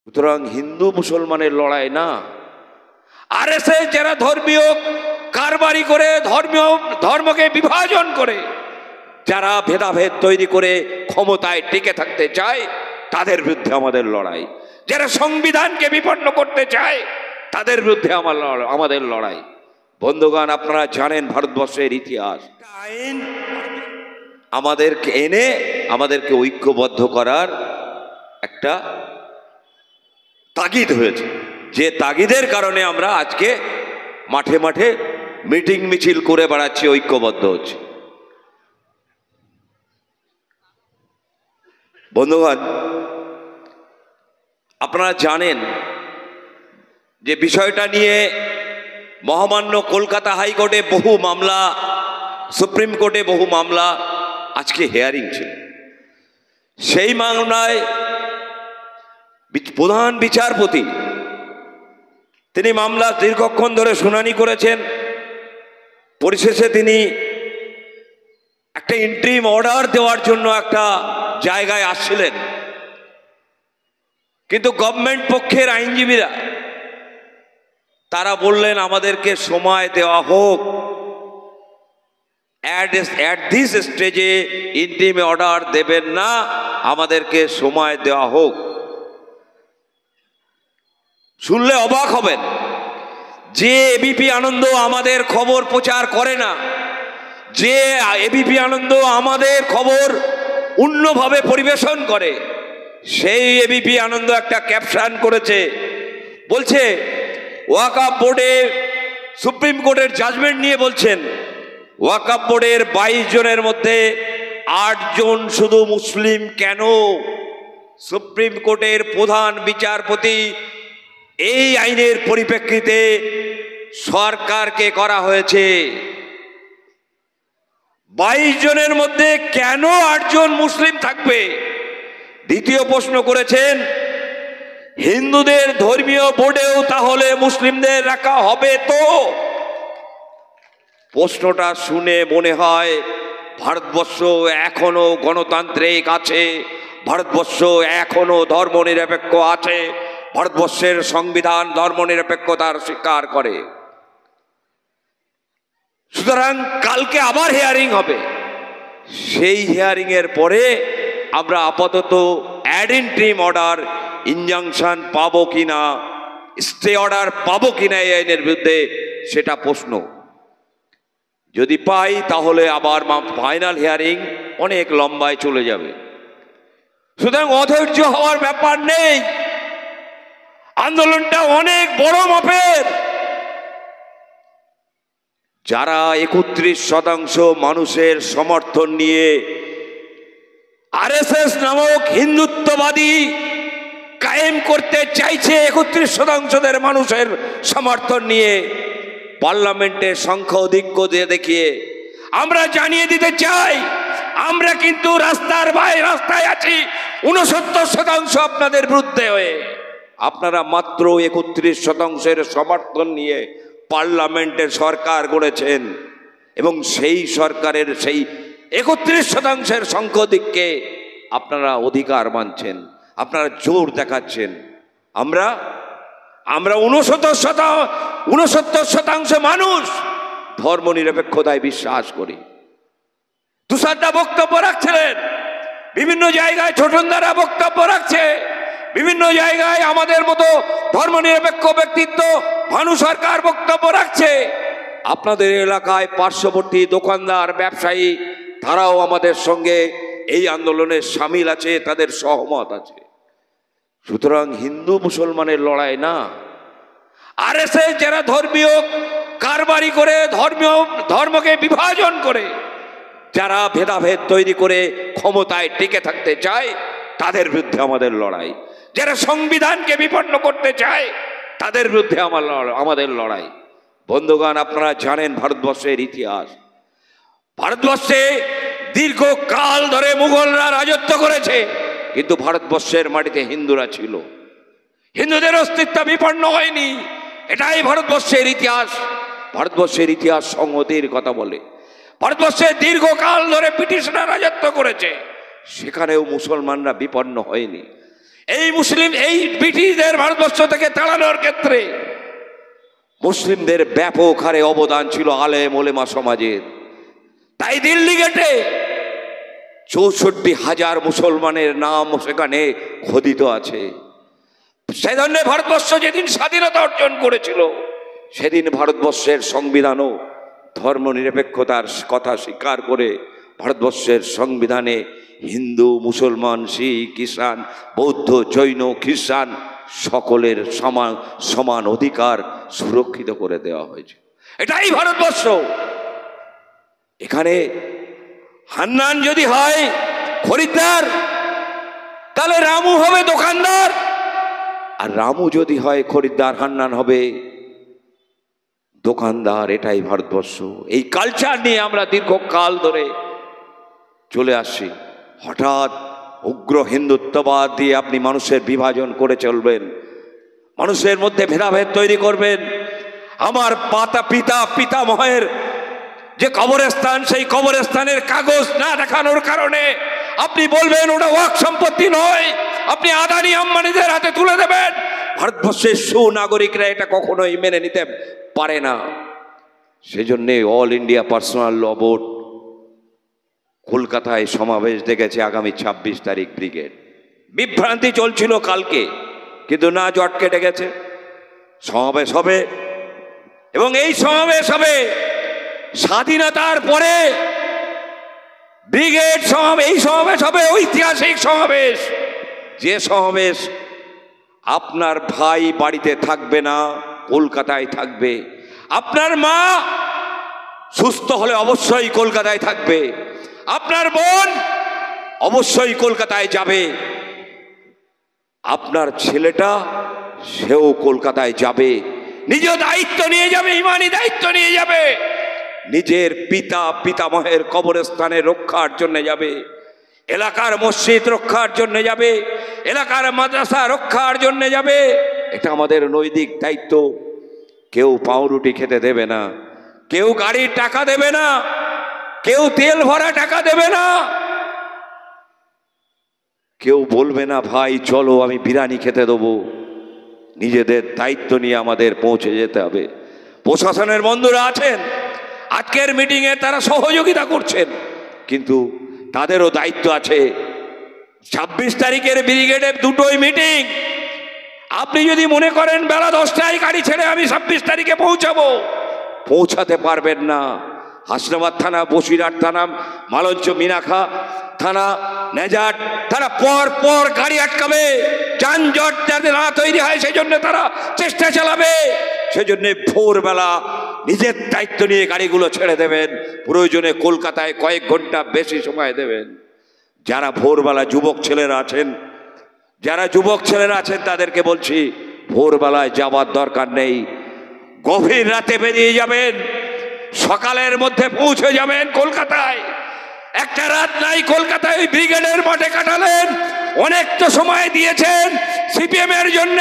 সুতরাং হিন্দু মুসলমানের লড়াই না, আরএসএস যারা ধর্মীয় কারবারি করে ধর্মকে বিভাজন করে, যারা ভেদাভেদ তৈরি করে ক্ষমতায় টিকে থাকতে চায়, তাদের বিরুদ্ধে আমাদের লড়াই। যারা সংবিধানকে বিপন্ন করতে চায়, তাদের বিরুদ্ধে আমাদের লড়াই। বন্ধুগণ, আপনারা জানেন ভারতবর্ষের ইতিহাস, আইন আমাদেরকে এনে আমাদেরকে ঐক্যবদ্ধ করার একটা তাগিদ হয়েছে, যে তাগিদের কারণে আমরা আজকে মাঠে মাঠে মিটিং মিছিল করে বেড়াচ্ছি, ঐক্যবদ্ধ হচ্ছে। বন্ধুগণ, আপনারা জানেন যে বিষয়টা নিয়ে মহামান্য কলকাতা হাইকোর্টে বহু মামলা, সুপ্রিম কোর্টে বহু মামলা, আজকে হিয়ারিং ছিল। সেই মামলায় প্রধান বিচারপতি তিনি মামলা দীর্ঘক্ষণ ধরে শুনানি করেছেন। পরিশেষে তিনি একটা ইন্টারিম অর্ডার দেওয়ার জন্য একটা জায়গায় আসছিলেন, কিন্তু গভর্নমেন্ট পক্ষের আইনজীবীরা তারা বললেন আমাদেরকে সময় দেওয়া হোক, অ্যাট দিস স্টেজে ইন্টারিম অর্ডার দেবেন না, আমাদেরকে সময় দেওয়া হোক। শুনলে অবাক হবেন যে এবিপি আনন্দ আমাদের খবর প্রচার করে না, যে এবিপি আনন্দ আমাদের খবর অন্যভাবে পরিবেশন করে, সেই এবিপি আনন্দ একটা ক্যাপশন করেছে, বলছে ওয়াকফ বোর্ডে সুপ্রিম কোর্টের জাজমেন্ট নিয়ে বলছেন ওয়াকফ বোর্ডের 22 জনের মধ্যে 8 জন শুধু মুসলিম কেন? সুপ্রিম কোর্টের প্রধান বিচারপতি এই আইনের পরিপ্রেক্ষিতে সরকারকে করা হয়েছে, 22 জনের মধ্যে কেন 8 জন মুসলিম থাকবে? দ্বিতীয় প্রশ্ন করেছেন হিন্দুদের ধর্মীয় বোর্ডেও তাহলে মুসলিমদের রাখা হবে তো? প্রশ্নটা শুনে মনে হয় ভারতবর্ষ এখনো গণতান্ত্রিক আছে, ভারতবর্ষ এখনো ধর্মনিরপেক্ষ আছে, ভারতবর্ষের সংবিধান ধর্মনিরপেক্ষতার স্বীকার করে। সুতরাং কালকে আবার হিয়ারিং হবে, সেই হিয়ারিং এর পরে আমরা আপাতত অ্যাড ইন্টারিম অর্ডার, ইনজাংশন পাবো কিনা, স্টে অর্ডার পাবো কিনা এই আইনের বিরুদ্ধে, সেটা প্রশ্ন। যদি পাই তাহলে আবার ফাইনাল হিয়ারিং অনেক লম্বায় চলে যাবে। সুতরাং অধৈর্য হওয়ার ব্যাপার নেই, আন্দোলনটা অনেক বড় মাপের। যারা 31% মানুষের সমর্থন নিয়ে আরএসএস নামক হিন্দুত্ববাদী কায়েম করতে চাইছে, 31% মানুষের সমর্থন নিয়ে পার্লামেন্টের সংখ্যা অধিক্য দিয়ে দেখিয়ে আমরা জানিয়ে দিতে চাই আমরা কিন্তু রাস্তায় আছি 69% আপনাদের বিরুদ্ধে হয়ে। আপনারা মাত্র 31%-এর সমর্থন নিয়ে পার্লামেন্টের সরকার গড়েছেন এবং সেই সরকারের সেই 31%-এর সংখ্যাধিক্যে আপনারা অধিকার মানছেন, আপনারা জোর দেখাচ্ছেন। আমরা 69% মানুষ ধর্মনিরপেক্ষতায় বিশ্বাস করি। তুষারদা বক্তব্য রাখছিলেন, বিভিন্ন জায়গায় ছোটনদারা বক্তব্য রাখছে, বিভিন্ন জায়গায় আমাদের মতো ধর্মনিরপেক্ষ ব্যক্তিত্ব ভানু সরকার বক্তব্য রাখছে। আপনাদের এলাকায় পার্শ্ববর্তী দোকানদার, ব্যবসায়ী, তারাও আমাদের সঙ্গে এই আন্দোলনে সামিল আছে, তাদের সহমত আছে। সুতরাং হিন্দু মুসলমানের লড়াই না, আরএসএস যারা ধর্মীয় কারবারি করে ধর্মকে বিভাজন করে, যারা ভেদাভেদ তৈরি করে ক্ষমতায় টিকে থাকতে চায়, তাদের বিরুদ্ধে আমাদের লড়াই। যারা সংবিধানকে বিপন্ন করতে চায়, তাদের বিরুদ্ধে আমাদের লড়াই। বন্ধুগণ, আপনারা জানেন ভারতবর্ষের ইতিহাস, ভারতবর্ষে দীর্ঘকাল ধরে মুঘলরা রাজত্ব করেছে, কিন্তু ভারতবর্ষের মাটিতে হিন্দুরা ছিল, হিন্দুদের অস্তিত্ব বিপন্ন হয়নি। এটাই ভারতবর্ষের ইতিহাস। ভারতবর্ষের ইতিহাস সংহতির কথা বলে। ভারতবর্ষে দীর্ঘকাল ধরে ব্রিটিশরা রাজত্ব করেছে, সেখানেও মুসলমানরা বিপন্ন হয়নি। এই ব্রিটিশদের ভারতবর্ষ থেকে তাড়ানোর ক্ষেত্রে মুসলিমদের ব্যাপক হারে অবদান ছিল আলেম ওলেমা সমাজের। তাই দিল্লি গেটে 64,000 মুসলমানের নাম সেখানে খোদিত আছে। সেজন্য ভারতবর্ষ যেদিন স্বাধীনতা অর্জন করেছিল সেদিন ভারতবর্ষের সংবিধানও ধর্মনিরপেক্ষতার কথা স্বীকার করে ভারতবর্ষের সংবিধানে হিন্দু মুসলমান শিখ খ্রিস্টান বৌদ্ধ জৈন খ্রিস্টান সকলের সমান অধিকার সুরক্ষিত করে দেওয়া হয়েছে। এটাই ভারতবর্ষ। এখানে হান্নান যদি হয় খরিদ্দার, তাহলে রামু হবে দোকানদার, আর রামু যদি হয় খরিদ্দার, হান্নান হবে দোকানদার। এটাই ভারতবর্ষ। এই কালচার নিয়ে আমরা দীর্ঘকাল ধরে চলে আসছি। হঠাৎ উগ্র হিন্দুত্ববাদ দিয়ে আপনি মানুষের বিভাজন করে চলবেন, মানুষের মধ্যে ভেদাভেদ তৈরি করবেন। আমার পিতামহের যে কবরস্থান, সেই কবরস্থানের কাগজ না দেখানোর কারণে আপনি বলবেন ওটা ওয়াক্ফ সম্পত্তি নয়, আপনি আদানি আম্বানিদের হাতে তুলে দেবেন। ভারতবর্ষের সুনাগরিকরা এটা কখনোই মেনে নিতে পারে না। সেজন্যে অল ইন্ডিয়া পার্সোনাল ল বোর্ড কলকাতায় সমাবেশ ডেকেছে আগামী 26 তারিখ। ব্রিগেড বিভ্রান্তি চলছিল কালকে, কিন্তু না, জট কেটে গেছে। সমাবেশ হবে এবং এই সমাবেশ হবে স্বাধীনতার পরে। ব্রিগেড সমাবেশ, এই সমাবেশ হবে ঐতিহাসিক সমাবেশ, যে সমাবেশ আপনার ভাই বাড়িতে থাকবে না, কলকাতায় থাকবে। আপনার মা সুস্থ হলে অবশ্যই কলকাতায় থাকবে, আপনার বোন অবশ্যই কলকাতায় যাবে, আপনার ছেলেটা সেও কলকাতায় যাবে। নিজ দায়িত্ব নিয়ে যাবে, ইমানি দায়িত্ব নিয়ে যাবে। নিজের পিতামহের কবরস্থানে রক্ষার জন্য যাবে, এলাকার মসজিদ রক্ষার জন্য যাবে, এলাকার মাদ্রাসা রক্ষার জন্য যাবে। এটা আমাদের নৈতিক দায়িত্ব। কেউ পাউরুটি খেতে দেবে না, কেউ গাড়ির টাকা দেবে না, কেউ তেল ভরা টাকা দেবে না, কেউ বলবে না ভাই চলো আমি বিরিয়ানি খেতে দেবো। নিজেদের দায়িত্ব নিয়ে আমাদের পৌঁছে যেতে হবে। প্রশাসনের বন্ধুরা আছেন, আজকের মিটিংয়ে তারা সহযোগিতা করছেন, কিন্তু তাদেরও দায়িত্ব আছে। 26 তারিখের ব্রিগেডের দুটোই মিটিং। আপনি যদি মনে করেন বেলা 10টায় গাড়ি ছেড়ে আমি 26 তারিখে পৌঁছাবো, পৌঁছাতে পারবেন না। হাসনাবাদ থানা, বসিরহাট থানা, মালঞ্চ মিনাখা থানা, নেজাট থানা পর গাড়ি আটকাবে। যানজট যাতে না তৈরি হয় সেজন্য তারা চেষ্টা চালাবে। সেজন্য ভোরবেলা নিজের দায়িত্ব নিয়ে গাড়িগুলো ছেড়ে দেবেন। প্রয়োজনে কলকাতায় কয়েক ঘন্টা বেশি সময় দেবেন। যারা ভোরবেলা যুবক ছেলেরা আছেন তাদেরকে বলছি ভোরবেলায় যাওয়ার দরকার নেই। গভীর রাতে বেরিয়ে যাবেন, সকালের মধ্যে পৌঁছে যাবেন কলকাতায়। একটা রাত নাই কলকাতায় ব্রিগেডের মাঠে কাটালেন। অনেক তো সময় দিয়েছেন সিপিএম এর জন্য,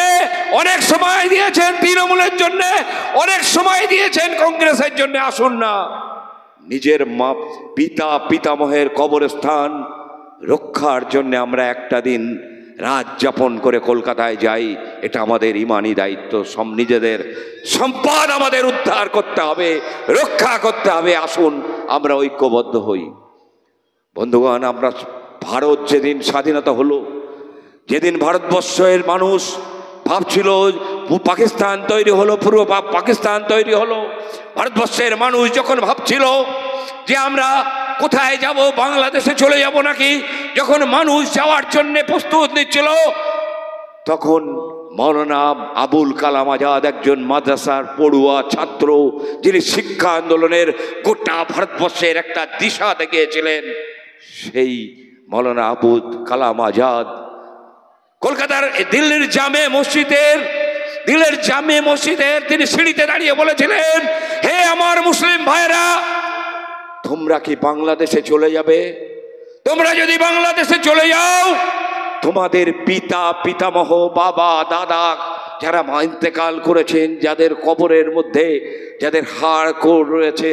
অনেক সময় দিয়েছেন তৃণমূলের জন্য, অনেক সময় দিয়েছেন কংগ্রেসের জন্য। আসুন না, নিজের পিতামহের কবরস্থান রক্ষার জন্য আমরা একটা দিন রাত যাপন করে কলকাতায় যাই। এটা আমাদের ইমানি দায়িত্ব। নিজেদের সম্পদ আমাদের উদ্ধার করতে হবে, রক্ষা করতে হবে। আসুন আমরা ঐক্যবদ্ধ হই। বন্ধুগণ, আমরা ভারত যেদিন স্বাধীনতা হলো, যেদিন ভারতবর্ষের মানুষ ভাবছিল পাকিস্তান তৈরি হলো, পূর্ব পাকিস্তান তৈরি হলো, ভারতবর্ষের মানুষ যখন ভাবছিল যে আমরা কোথায় যাব, বাংলাদেশে চলে যাব নাকি, যখন মানুষ যাওয়ার জন্য প্রস্তুত নিচ্ছিল, তখন মৌলানা আবুল কালাম আজাদ একজন মাদ্রাসার পড়ুয়া ছাত্র, যিনি শিক্ষা আন্দোলনের গোটা ভারতবর্ষের একটা দিশা দেখিয়েছিলেন, সেই মৌলানা আবুল কালাম আজাদ কলকাতার দিল্লির জামে মসজিদের তিনি সিঁড়িতে দাঁড়িয়ে বলেছিলেন, হে আমার মুসলিম ভাইরা, তোমরা কি বাংলাদেশে চলে যাবে? তোমরা যদি বাংলাদেশে চলে যাও, তোমাদের পিতামহ বাবা দাদা যারা ইন্তেকাল করেছেন, যাদের কবরের মধ্যে যাদের হাড় কোড় রয়েছে,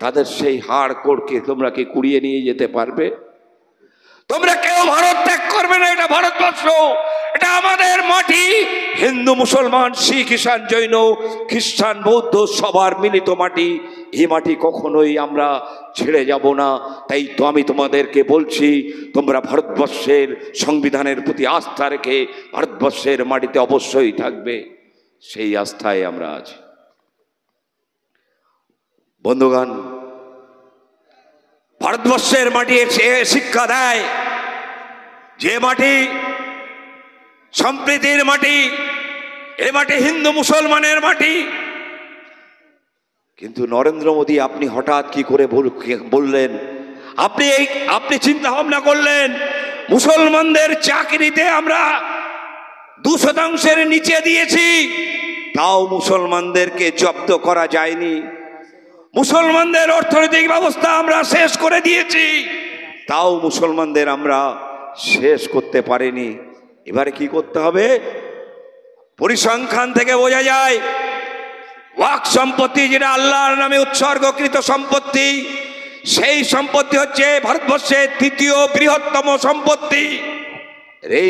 তাদের সেই হাড় কোড়কে তোমরা কি কুড়িয়ে নিয়ে যেতে পারবে? তোমরা কেউ ভারত ত্যাগ করবে না। এটা ভারতবর্ষ, এটা আমাদের মাটি হিন্দু মুসলমান শিখ ঈশান জৈন খ্রিস্টান বৌদ্ধ সবার মিলিত মাটি। এই মাটি কখনোই আমরা ছেড়ে যাব না। তাই তো আমি তোমাদেরকে বলছি, তোমরা ভারতবর্ষের সংবিধানের প্রতি আস্থা রেখে ভারতবর্ষের মাটিতে অবশ্যই থাকবে। সেই আস্থায় আমরা আছি। বন্ধুগণ, ভারতবর্ষের মাটি শিক্ষা দেয় যে মাটি সম্প্রীতির মাটি, এ মাটি হিন্দু মুসলমানের মাটি। কিন্তু নরেন্দ্র মোদী আপনি হঠাৎ কি করে বললেন? আপনি চিন্তা ভাবনা করলেন মুসলমানদের চাকরিতে আমরা 2% নিচে দিয়েছি, তাও মুসলমানদেরকে জব্দ করা যায়নি। মুসলমানদের অর্থনৈতিক ব্যবস্থা আমরা শেষ করে দিয়েছি, তাও মুসলমানদের আমরা শেষ করতে পারিনি। এবারে কি করতে হবে? পরিসংখ্যান থেকে বোঝা যায় ওয়াক্ফ সম্পত্তি, যেটা আল্লাহর নামে উৎসর্গকৃত সম্পত্তি, সেই সম্পত্তি হচ্ছে ভারতবর্ষের 3য় বৃহত্তম সম্পত্তি।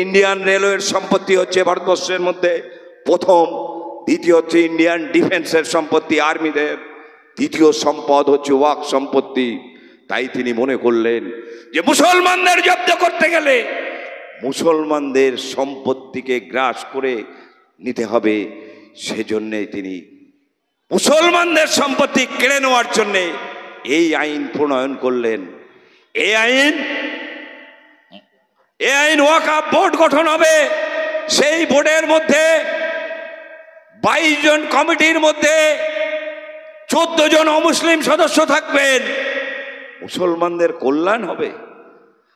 ইন্ডিয়ান রেলওয়ের সম্পত্তি হচ্ছে ভারতবর্ষের মধ্যে প্রথম। দ্বিতীয় হচ্ছে ইন্ডিয়ান ডিফেন্সের সম্পত্তি, আর্মিদের। তৃতীয় সম্পদ হচ্ছে ওয়াক্ফ সম্পত্তি। তাই তিনি মনে করলেন যে মুসলমানদের জব্দ করতে গেলে মুসলমানদের সম্পত্তিকে গ্রাস করে নিতে হবে। সেজন্যে তিনি মুসলমানদের সম্পত্তি কেড়ে নেওয়ার জন্যে এই আইন প্রণয়ন করলেন। এই আইন ওয়াকফ বোর্ড গঠন হবে। সেই বোর্ডের মধ্যে 22 জন কমিটির মধ্যে 14 জন অমুসলিম সদস্য থাকবেন। মুসলমানদের কল্যাণ হবে।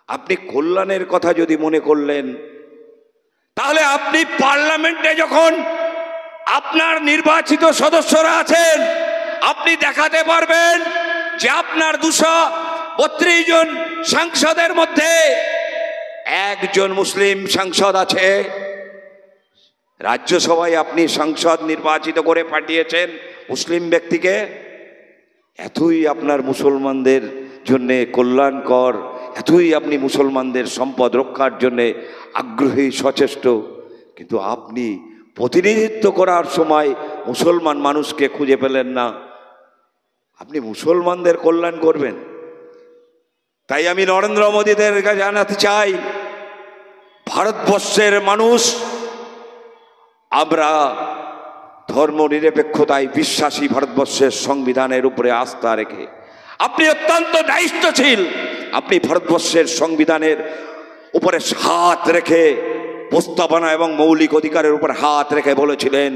আপনি কল্যাণের কথা যদি মনে করলেন, তাহলে আপনি পার্লামেন্টে যখন আপনার নির্বাচিত সদস্যরা আছেন, আপনি দেখাতে পারবেন যে আপনার 232 জন সাংসদের মধ্যে 1 জন মুসলিম সাংসদ আছে। রাজ্যসভায় আপনি সাংসদ নির্বাচিত করে পাঠিয়েছেন মুসলিম ব্যক্তিকে। এতই আপনার মুসলমানদের জন্য কল্যাণকর, এতই আপনি মুসলমানদের সম্পদ রক্ষার জন্য আগ্রহী সচেষ্ট। কিন্তু আপনি প্রতিনিধিত্ব করার সময় মুসলমান মানুষকে খুঁজে পেলেন না। আপনি মুসলমানদের কল্যাণ করবেন। তাই আমি নরেন্দ্র মোদীদের কাছে জানাতে চাই, ভারতবর্ষের মানুষ আমরা ধর্ম নিরপেক্ষতায় বিশ্বাসী, ভারতবর্ষের সংবিধানের উপরে আস্থা রেখে আপনি অত্যন্ত দায়িত্বশীল। আপনি ভারতবর্ষের সংবিধানের উপরে হাত রেখে, প্রস্তাবনা এবং মৌলিক অধিকারের উপর হাত রেখে বলেছিলেন,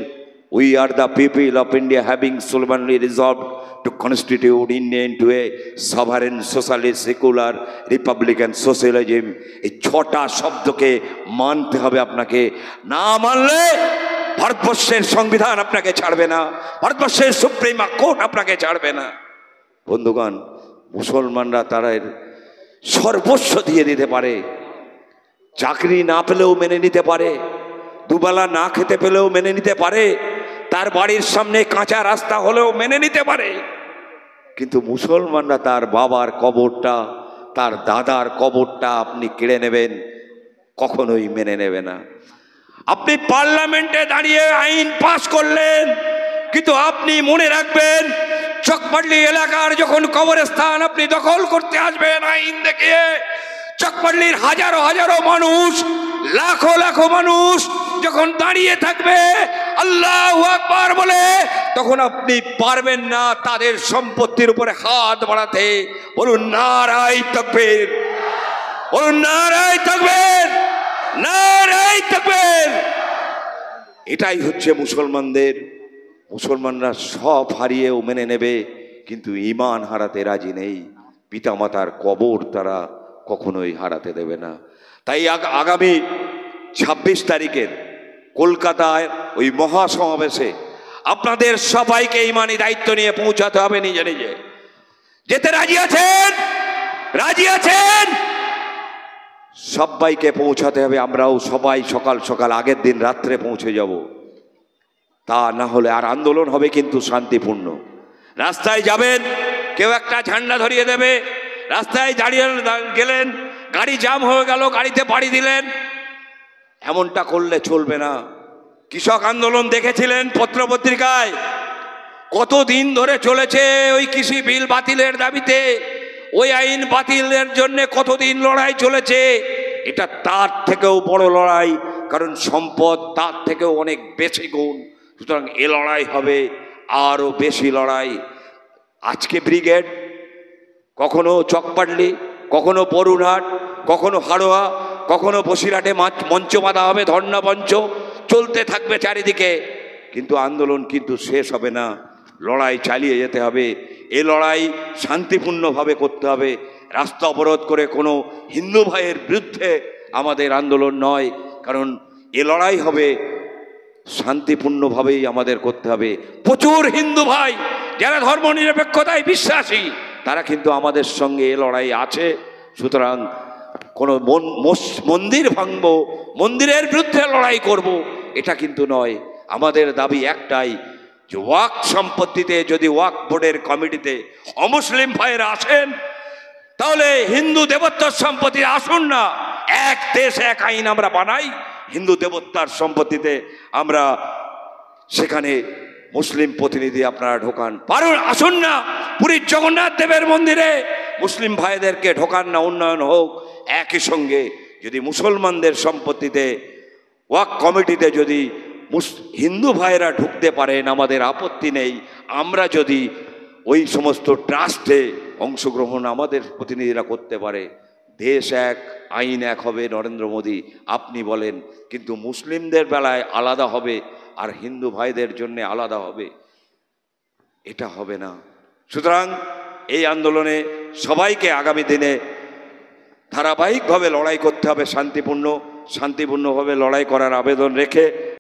we are the people of India having solemnly resolved to constitute India into a sovereign socialist secular republican socialism। এই 6টা শব্দকে মানতে হবে আপনাকে। না মানলে ভারতবর্ষের সংবিধান আপনাকে ছাড়বে না, ভারতবর্ষের সুপ্রিম কোর্ট আপনাকে ছাড়বে না। বন্ধুগণ, মুসলমানরা তারা সর্বস্ব দিয়ে দিতে পারে। চাকরি না পেলেও মেনে নিতে পারে, দুবেলা না খেতে পেলেও মেনে নিতে পারে, তার বাড়ির সামনে কাঁচা রাস্তা হলেও মেনে নিতে পারে। কিন্তু মুসলমানরা তার বাবার কবরটা, তার দাদার কবরটা আপনি কেড়ে নেবেন, কখনোই মেনে নেবে না। আপনি পার্লামেন্টে দাঁড়িয়ে আইন পাশ করলেন, কিন্তু আপনি মনে রাখবেন, চকপাটলি এলাকার যখন কবরস্থান আপনি দখল করতে আসবেন আইন দেখিয়ে, চকপাটলির হাজারো হাজারো মানুষ, লাখো লাখো মানুষ যখন দাঁড়িয়ে থাকবে আল্লাহু আকবার বলে, তখন আপনি পারবেন না তাদের সম্পত্তির উপরে হাত বাড়াতে। বলুন নারায়ে তাকবীর, বলুন নারায়ে তাকবীর, নারায়ে তাকবীর। এটাই হচ্ছে মুসলমানদের। মুসলমানরা সব হারিয়েও মেনে নেবে, কিন্তু ঈমান হারাতে রাজি নেই। পিতামাতার কবর তারা কখনোই হারাতে দেবে না। তাই আগামী 26 তারিখের কলকাতায় ওই মহাসমাবেশে আপনাদের সবাইকে ঈমানি দায়িত্ব নিয়ে পৌঁছাতে হবে নিজে নিজে। যেতে রাজি আছেন? রাজি আছেন? সবাইকে পৌঁছাতে হবে। আমরাও সবাই সকাল সকাল আগের দিন রাত্রে পৌঁছে যাব। তা না হলে আর আন্দোলন হবে কিন্তু শান্তিপূর্ণ। রাস্তায় যাবেন, কেউ একটা ঝান্ডা ধরিয়ে দেবে, রাস্তায় দাঁড়িয়ে গেলেন, গাড়ি জ্যাম হয়ে গেল, গাড়িতে বাড়ি দিলেন, এমনটা করলে চলবে না। কৃষক আন্দোলন দেখেছিলেন পত্রপত্রিকায়, কতদিন ধরে চলেছে ওই কৃষি বিল বাতিলের দাবিতে, ওই আইন বাতিলের জন্য কতদিন লড়াই চলেছে। এটা তার থেকেও বড় লড়াই, কারণ সম্পদ তার থেকেও অনেক বেশি গুণ। সুতরাং এ লড়াই হবে আরও বেশি লড়াই। আজকে ব্রিগেড, কখনো চকপাটলি, কখনো বরুণহাট, কখনো হাড়োয়া, কখনো বসিরহাটে মঞ্চ বাঁধা হবে, ধর্ণা মঞ্চ চলতে থাকবে চারিদিকে, কিন্তু আন্দোলন কিন্তু শেষ হবে না। লড়াই চালিয়ে যেতে হবে। এ লড়াই শান্তিপূর্ণভাবে করতে হবে। রাস্তা অবরোধ করে কোনো হিন্দু ভাইয়ের বিরুদ্ধে আমাদের আন্দোলন নয়, কারণ এ লড়াই হবে শান্তিপূর্ণভাবেই আমাদের করতে হবে। প্রচুর হিন্দু ভাই যারা ধর্মনিরপেক্ষতায় বিশ্বাসী, তারা কিন্তু আমাদের সঙ্গে এ লড়াই আছে। সুতরাং কোনো মন্দির ভাঙব, মন্দিরের বিরুদ্ধে লড়াই করব, এটা কিন্তু নয়। আমাদের দাবি একটাই, যে ওয়াক্ফ সম্পত্তিতে যদি ওয়াক্ফ বোর্ডের কমিটিতে অমুসলিম ভাইয়েরা আসেন, তাহলে হিন্দু দেবত্বর সম্পত্তি আসুন না, এক দেশ এক আইন আমরা বানাই, হিন্দু দেবত্বর সম্পত্তিতে আমরা সেখানে মুসলিম প্রতিনিধি আপনারা ঢোকান, পারুন আসুন না পুরীর জগন্নাথ দেবের মন্দিরে মুসলিম ভাইদেরকে ঢোকান না, উন্নয়ন হোক। একই সঙ্গে যদি মুসলমানদের সম্পত্তিতে ওয়াক্ফ কমিটিতে যদি হিন্দু ভাইয়েরা ঢুকতে পারেন, আমাদের আপত্তি নেই। আমরা যদি ওই সমস্ত ট্রাস্টে অংশগ্রহণ আমাদের প্রতিনিধিরা করতে পারে, দেশ এক, আইন এক হবে। নরেন্দ্র মোদী আপনি বলেন, কিন্তু মুসলিমদের বেলায় আলাদা হবে আর হিন্দু ভাইদের জন্য আলাদা হবে, এটা হবে না। সুতরাং এই আন্দোলনে সবাইকে আগামী দিনে ধারাবাহিকভাবে লড়াই করতে হবে, শান্তিপূর্ণভাবে লড়াই করার আবেদন রেখে